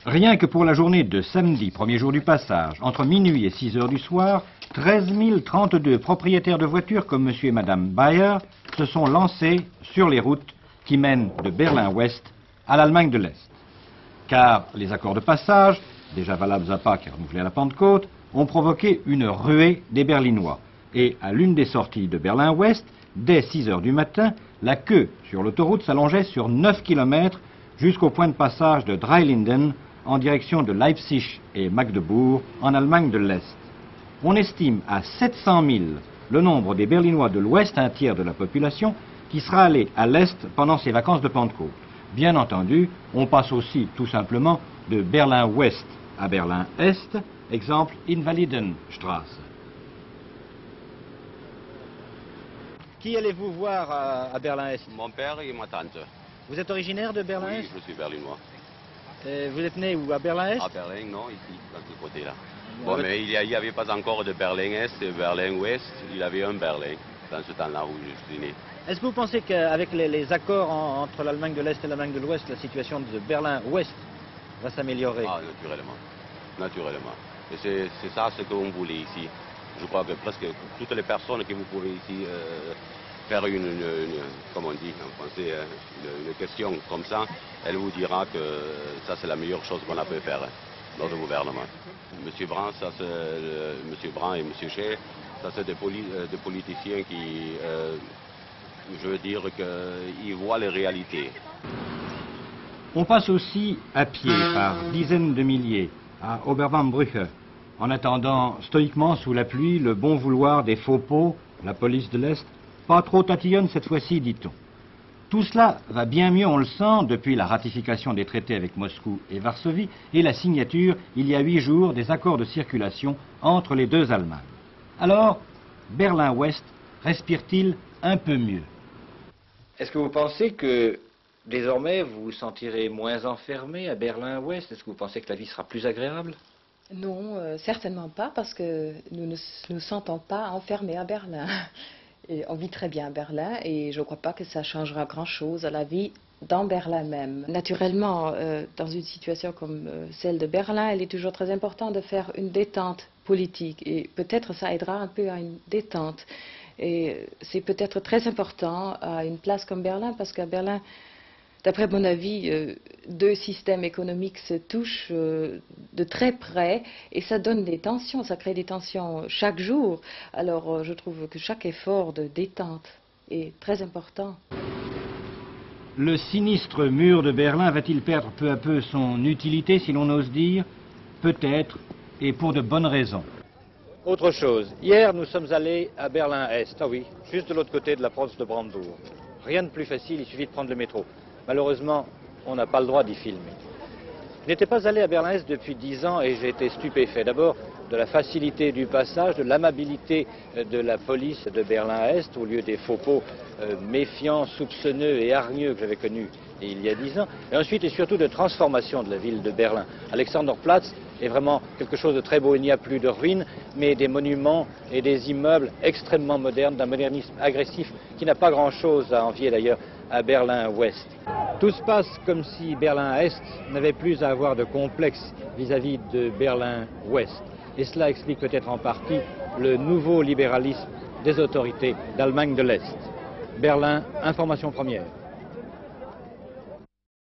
Rien que pour la journée de samedi, premier jour du passage, entre minuit et 6 heures du soir, 13 032 propriétaires de voitures comme M. et Mme Bayer se sont lancés sur les routes qui mènent de Berlin-Ouest à l'Allemagne de l'Est. Car les accords de passage, déjà valables à Pâques et renouvelés à la Pentecôte, ont provoqué une ruée des Berlinois. Et à l'une des sorties de Berlin-Ouest, dès 6 heures du matin, la queue sur l'autoroute s'allongeait sur 9 km jusqu'au point de passage de Dreilinden en direction de Leipzig et Magdebourg en Allemagne de l'Est. On estime à 700 000 le nombre des Berlinois de l'Ouest, un tiers de la population, qui sera allé à l'Est pendant ces vacances de Pentecôte. Bien entendu, on passe aussi tout simplement de Berlin-Ouest à Berlin-Est, exemple Invalidenstraße. Qui allez-vous voir à Berlin-Est? Mon père et ma tante. Vous êtes originaire de Berlin-Est? Oui, je suis berlinois. Vous êtes né où? À Berlin-Est? À Berlin, non, ici, dans ce côté-là. Bon, mais il n'y avait pas encore de Berlin-Est et Berlin-Ouest. Il y avait un Berlin dans ce temps-là où je suis né. Est-ce que vous pensez qu'avec les accords entre l'Allemagne de l'Est et l'Allemagne de l'Ouest, la situation de Berlin-Ouest va s'améliorer? Ah, naturellement. Naturellement. Et c'est ça ce qu'on voulait ici. Je crois que presque toutes les personnes que vous pouvez ici faire comme on dit en français, une question comme ça, elle vous dira que ça c'est la meilleure chose qu'on a pu faire, notre gouvernement. Monsieur Brand, Monsieur Brand et Monsieur Schey, ça c'est des politiciens qui, je veux dire qu'ils voient les réalités. On passe aussi à pied par dizaines de milliers à Oberbaumbrücke, en attendant stoïquement sous la pluie le bon vouloir des faux pots, la police de l'Est, pas trop tatillonne cette fois-ci, dit-on. Tout cela va bien mieux, on le sent, depuis la ratification des traités avec Moscou et Varsovie et la signature, il y a 8 jours, des accords de circulation entre les deux Allemagnes. Alors, Berlin-Ouest respire-t-il un peu mieux? Est-ce que vous pensez que désormais vous vous sentirez moins enfermé à Berlin-Ouest? Est-ce que vous pensez que la vie sera plus agréable? Non, certainement pas, parce que nous ne nous sentons pas enfermés à Berlin. Et on vit très bien à Berlin et je ne crois pas que ça changera grand-chose à la vie dans Berlin même. Naturellement, dans une situation comme celle de Berlin, il est toujours très important de faire une détente politique et peut-être ça aidera un peu à une détente. Et c'est peut-être très important à une place comme Berlin parce qu'à Berlin, d'après mon avis, deux systèmes économiques se touchent de très près et ça donne des tensions, ça crée des tensions chaque jour. Alors je trouve que chaque effort de détente est très important. Le sinistre mur de Berlin va-t-il perdre peu à peu son utilité, si l'on ose dire? Peut-être, et pour de bonnes raisons. Autre chose, hier nous sommes allés à Berlin-Est, ah oui, juste de l'autre côté de la province de Brandebourg. Rien de plus facile, il suffit de prendre le métro. Malheureusement, on n'a pas le droit d'y filmer. Je n'étais pas allé à Berlin-Est depuis 10 ans et j'ai été stupéfait. D'abord, de la facilité du passage, de l'amabilité de la police de Berlin-Est, au lieu des faux pots méfiants, soupçonneux et hargneux que j'avais connus il y a 10 ans. Et ensuite, et surtout, de transformation de la ville de Berlin. Alexanderplatz est vraiment quelque chose de très beau. Il n'y a plus de ruines, mais des monuments et des immeubles extrêmement modernes, d'un modernisme agressif qui n'a pas grand-chose à envier d'ailleurs à Berlin-Ouest. Tout se passe comme si Berlin-Est n'avait plus à avoir de complexe vis-à-vis de Berlin-Ouest. Et cela explique peut-être en partie le nouveau libéralisme des autorités d'Allemagne de l'Est. Berlin, information première.